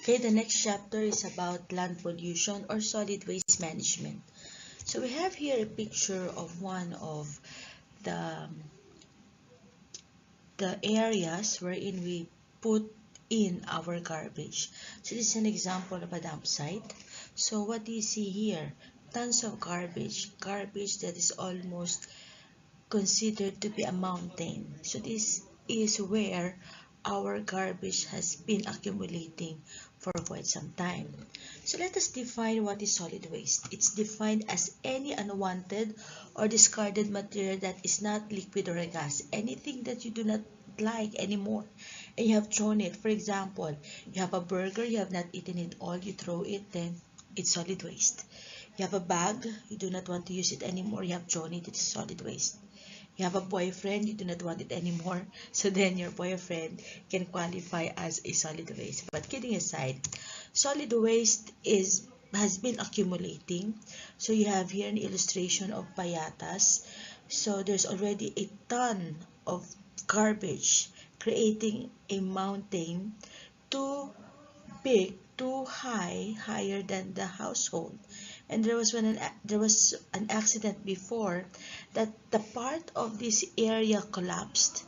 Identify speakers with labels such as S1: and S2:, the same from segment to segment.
S1: Okay, the next chapter is about land pollution or solid waste management. So we have here a picture of one of the, the areas wherein we put in our garbage. So this is an example of a dump site. So what do you see here? Tons of garbage that is almost considered to be a mountain. So this is where our garbage has been accumulating for quite some time. So let us define what is solid waste. It's defined as any unwanted or discarded material that is not liquid or a gas. Anything that you do not like anymore and you have thrown it. For example, you have a burger, you have not eaten it all, you throw it, then it's solid waste. You have a bag, you do not want to use it anymore, you have thrown it, it's solid waste. You have a boyfriend, you do not want it anymore, so then your boyfriend can qualify as a solid waste. But kidding aside, solid waste has been accumulating. So you have here an illustration of payatas. So there's already a ton of garbage creating a mountain too big, too high, higher than the household. And there was an accident before that the part of this area collapsed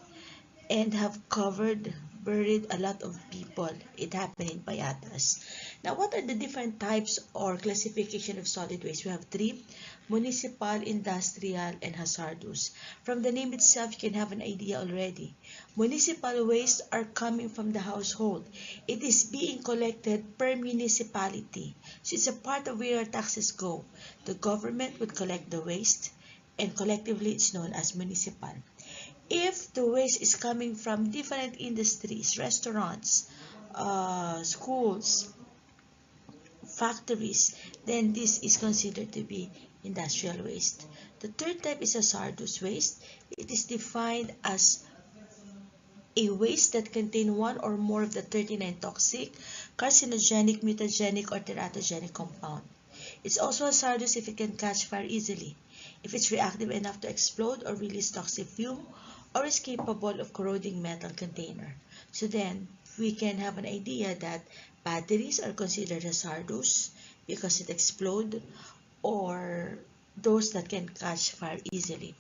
S1: and have buried a lot of people. It happened in Payatas. Now, what are the different types or classification of solid waste? We have three: municipal, industrial, and hazardous. From the name itself, you can have an idea already. Municipal waste are coming from the household. It is being collected per municipality. So it's a part of where our taxes go. The government would collect the waste, and collectively it's known as municipal. If the waste is coming from different industries, restaurants, schools, factories, then this is considered to be industrial waste. The third type is hazardous waste. It is defined as a waste that contain one or more of the 39 toxic, carcinogenic, mutagenic, or teratogenic compound. It's also hazardous if it can catch fire easily, if it's reactive enough to explode or release toxic fume, or is capable of corroding metal container. So then, we can have an idea that batteries are considered hazardous because it explode, or those that can catch fire easily.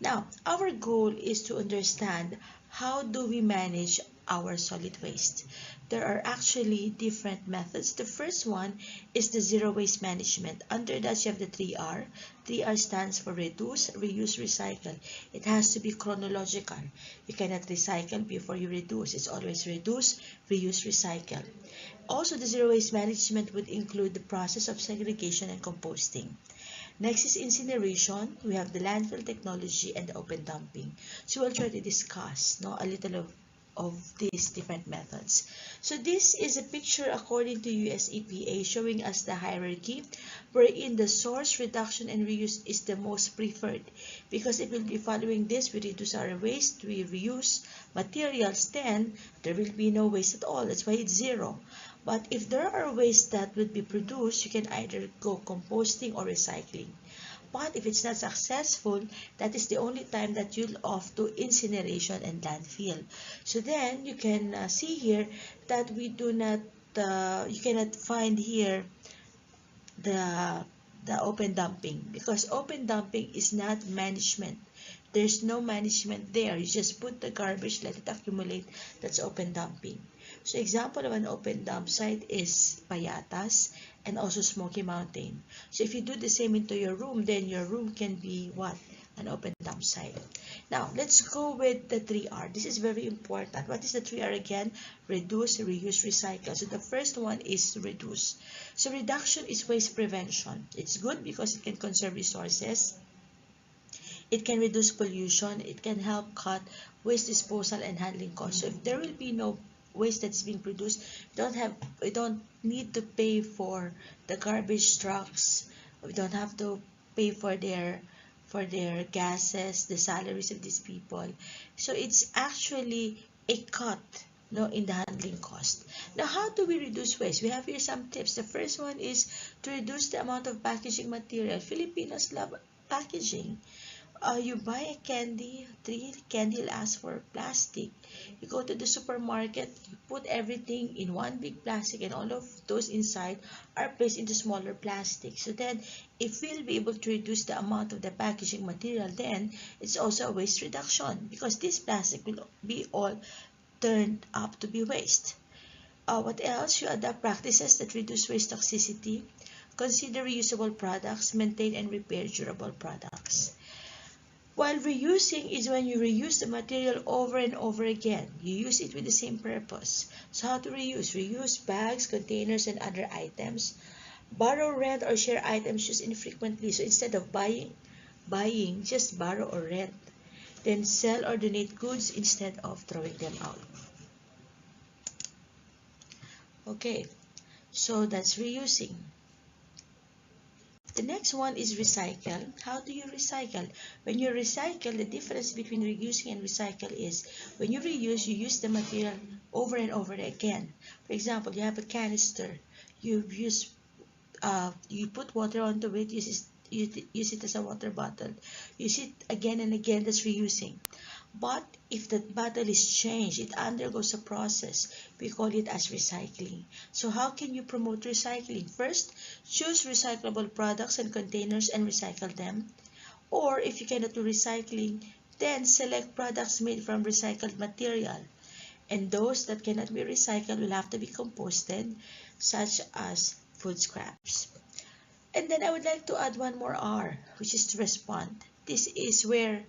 S1: Now, our goal is to understand how do we manage our solid waste. There are actually different methods. The first one is the zero waste management. Under that, you have the 3R. 3R stands for reduce, reuse, recycle. It has to be chronological. You cannot recycle before you reduce. It's always reduce, reuse, recycle. Also, the zero waste management would include the process of segregation and composting. Next is incineration. We have the landfill technology and the open dumping. So we'll try to discuss a little of these different methods. So this is a picture according to US EPA showing us the hierarchy wherein the source, reduction, and reuse is the most preferred because if we'll be following this, we reduce our waste, we reuse materials, then there will be no waste at all. That's why it's zero. But if there are waste that would be produced, you can either go composting or recycling. But if it's not successful, that is the only time that you'll off to incineration and landfill. So then you can see here that we do not, you cannot find here the open dumping because open dumping is not management. There's no management there. You just put the garbage, let it accumulate. That's open dumping. So example of an open dump site is Payatas and also Smoky Mountain. So if you do the same into your room, then your room can be what? An open dump site. Now, let's go with the 3R. This is very important. What is the 3R again? Reduce, reuse, recycle. So the first one is reduce. So reduction is waste prevention. It's good because it can conserve resources. It can reduce pollution. It can help cut waste disposal and handling costs. So if there will be no waste that's being produced, we don't need to pay for the garbage trucks. We don't have to pay for their gases, the salaries of these people. So it's actually a cut in the handling cost. Now, how do we reduce waste? We have here some tips. The first one is to reduce the amount of packaging material. Filipinos love packaging. You buy a candy, three candy will ask for plastic. You go to the supermarket, you put everything in one big plastic, and all of those inside are placed into smaller plastic. So then, if we'll be able to reduce the amount of the packaging material, then it's also a waste reduction, because this plastic will be all turned up to be waste. What else? You adopt practices that reduce waste toxicity. Consider reusable products, maintain and repair durable products. While reusing is when you reuse the material over and over again. You use it with the same purpose. So how to reuse? Reuse bags, containers, and other items. Borrow, rent, or share items used infrequently. So instead of buying, just borrow or rent. Then sell or donate goods instead of throwing them out. Okay, so that's reusing. The next one is recycle. How do you recycle? When you recycle, the difference between reusing and recycle is when you reuse, you use the material over and over again. For example, you have a canister. You you put water onto it, use it as a water bottle. Use it again and again, that's reusing. But if the bottle is changed, it undergoes a process. We call it as recycling. So how can you promote recycling? First, choose recyclable products and containers and recycle them. Or if you cannot do recycling, then select products made from recycled material. And those that cannot be recycled will have to be composted, such as food scraps. And then I would like to add one more R, which is to respond. This is where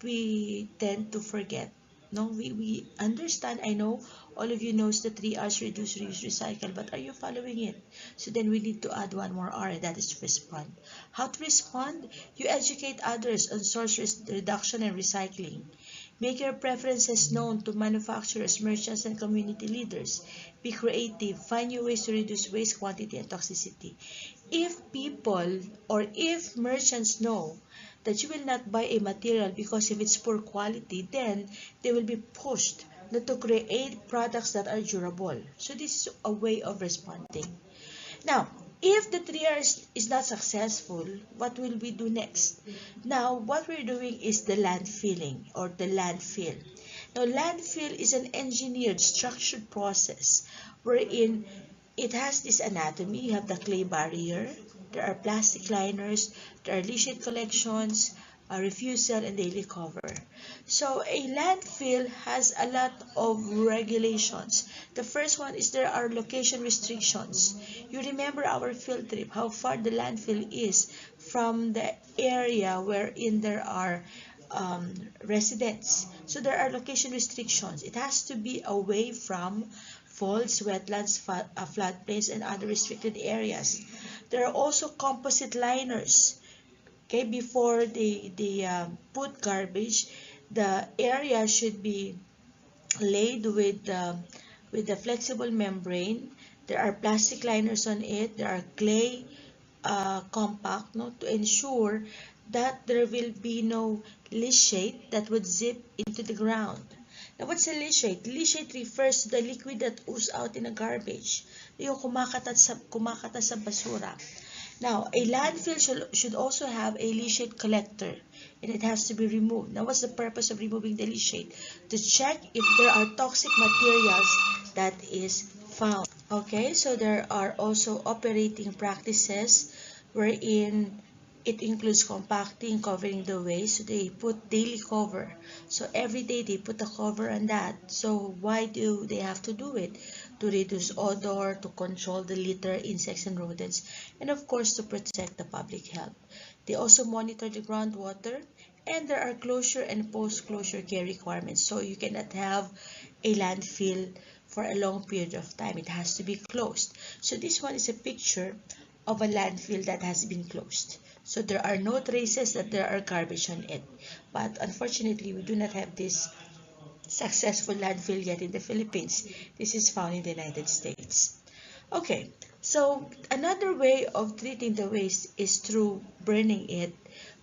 S1: we tend to forget. No, we understand. I know all of you knows the 3 R's: reduce, reuse, recycle, but are you following it? So then we need to add one more R, and that is to respond. How to respond? You educate others on source reduction and recycling. Make your preferences known to manufacturers, merchants, and community leaders. Be creative. Find new ways to reduce waste, quantity, and toxicity. If people or if merchants know that you will not buy a material because of its poor quality, then they will be pushed not to create products that are durable. So this is a way of responding. Now, if the 3 R's is not successful, what will we do next? Now, what we're doing is the landfilling or the landfill. Now, landfill is an engineered, structured process wherein it has this anatomy. You have the clay barrier, there are plastic liners, there are leachate collections, a refusal, and daily cover. So a landfill has a lot of regulations. The first one is there are location restrictions. You remember our field trip, how far the landfill is from the area wherein there are residents. So there are location restrictions. It has to be away from faults, wetlands, floodplains, and other restricted areas. There are also composite liners. Okay, before they put garbage, the area should be laid with the flexible membrane. There are plastic liners on it. There are clay compact, no, to ensure that there will be no leachate that would zip into the ground. Now, what's a leachate? Leachate refers to the liquid that oozes out in a garbage. Yung kumakatat sa basura. Now, a landfill should also have a leachate collector, and it has to be removed. Now, what's the purpose of removing the leachate? To check if there are toxic materials that is found. Okay, so there are also operating practices wherein it includes compacting, covering the waste. So they put daily cover. So every day they put a cover on that. So why do they have to do it? To reduce odor, to control the litter, insects, and rodents, and of course to protect the public health. They also monitor the groundwater, and there are closure and post-closure care requirements. So you cannot have a landfill for a long period of time. It has to be closed. So this one is a picture of a landfill that has been closed. So there are no traces that there are garbage on it. But unfortunately, we do not have this successful landfill yet in the Philippines. This is found in the United States. Okay, so another way of treating the waste is through burning it,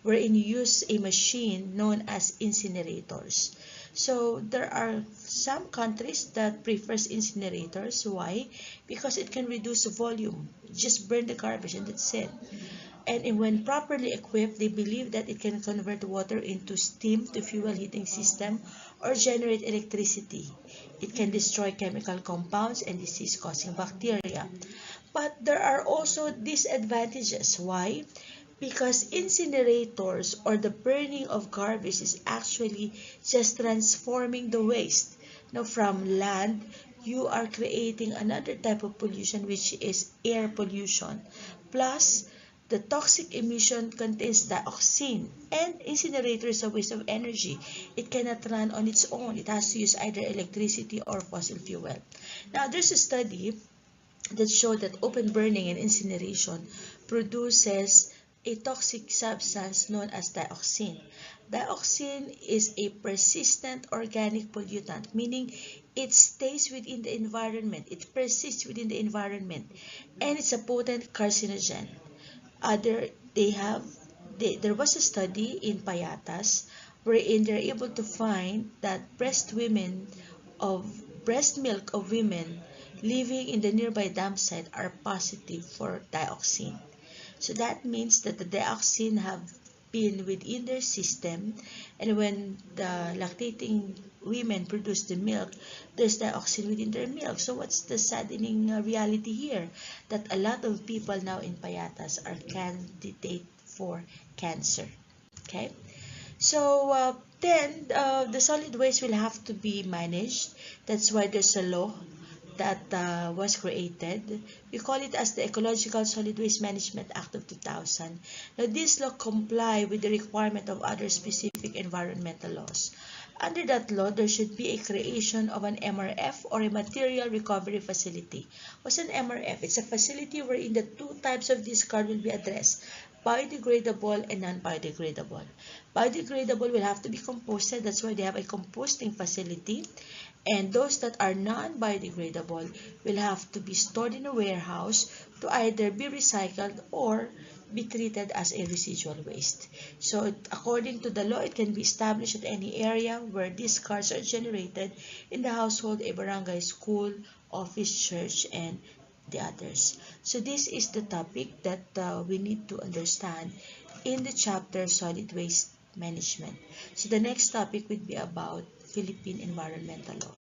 S1: wherein you use a machine known as incinerators. So there are some countries that prefers incinerators. Why? Because it can reduce the volume. Just burn the garbage and that's it. And when properly equipped, they believe that it can convert water into steam to fuel heating system or generate electricity. It can destroy chemical compounds and disease-causing bacteria. But there are also disadvantages. Why? Because incinerators or the burning of garbage is actually just transforming the waste. Now, from land, you are creating another type of pollution, which is air pollution. Plus, the toxic emission contains dioxin, and incinerator is a waste of energy. It cannot run on its own. It has to use either electricity or fossil fuel. Now, there's a study that showed that open burning and incineration produces a toxic substance known as dioxin. Dioxin is a persistent organic pollutant, meaning it stays within the environment, it persists within the environment, and it's a potent carcinogen. Other they have there was a study in Payatas wherein they're able to find that breast milk of women living in the nearby dam site are positive for dioxin. So that means that the dioxin have been within their system, and when the lactating women produce the milk, there's dioxin within their milk. So what's the saddening reality here? That a lot of people now in Payatas are candidate for cancer. Okay? So then the solid waste will have to be managed. That's why there's a law that was created. We call it as the Ecological Solid Waste Management Act of 2000. Now, this law comply with the requirement of other specific environmental laws. Under that law, there should be a creation of an MRF, or a Material Recovery Facility. What's an MRF? It's a facility wherein the two types of discard will be addressed: biodegradable and non-biodegradable. Biodegradable will have to be composted. That's why they have a composting facility. And those that are non-biodegradable will have to be stored in a warehouse to either be recycled or be treated as a residual waste. So according to the law, it can be established at any area where discards are generated in the household, a barangay, school, office, church, and the others. So this is the topic that we need to understand in the chapter Solid Waste Management. So the next topic would be about Philippine environmental law.